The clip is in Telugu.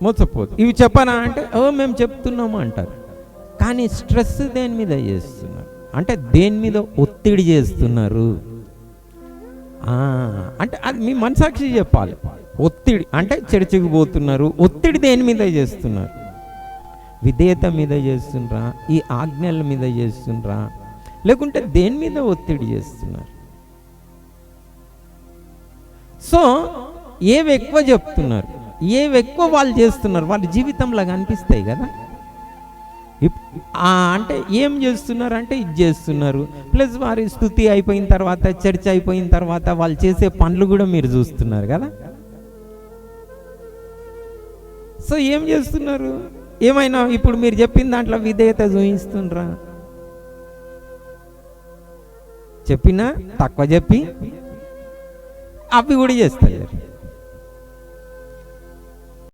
మోసపోదు. ఇవి చెప్పనా అంటే మేము చెప్తున్నాము అంటారు. కానీ స్ట్రెస్ దేని మీద చేస్తున్నారు అంటే దేని మీద ఒత్తిడి చేస్తున్నారు అంటే అది మీ మనసాక్షి చెప్పాలి. ఒత్తిడి అంటే చర్చకు పోతున్నారు, ఒత్తిడి దేని మీద చేస్తున్నారు? విధేయత మీద చేస్తుండ్రా, ఈ ఆజ్ఞల మీద చేస్తుండ్రా, లేకుంటే దేని మీద ఒత్తిడి చేస్తున్నారు? సో ఏవి ఎక్కువ చెప్తున్నారు, ఏవి ఎక్కువ వాళ్ళు చేస్తున్నారు, వాళ్ళ జీవితంలో కనిపిస్తాయి కదా. అంటే ఏం చేస్తున్నారు అంటే ఇది చేస్తున్నారు. ప్లస్ వారి స్తుతి అయిపోయిన తర్వాత, చర్చ అయిపోయిన తర్వాత వాళ్ళు చేసే పనులు కూడా మీరు చూస్తున్నారు కదా. సో ఏం చేస్తున్నారు? ఏమైనా ఇప్పుడు మీరు చెప్పిన దాంట్లో విధేయత చూపిస్తుండ్రా? చెప్పినా తక్కువ చెప్పి అవి కూడా చేస్తారు.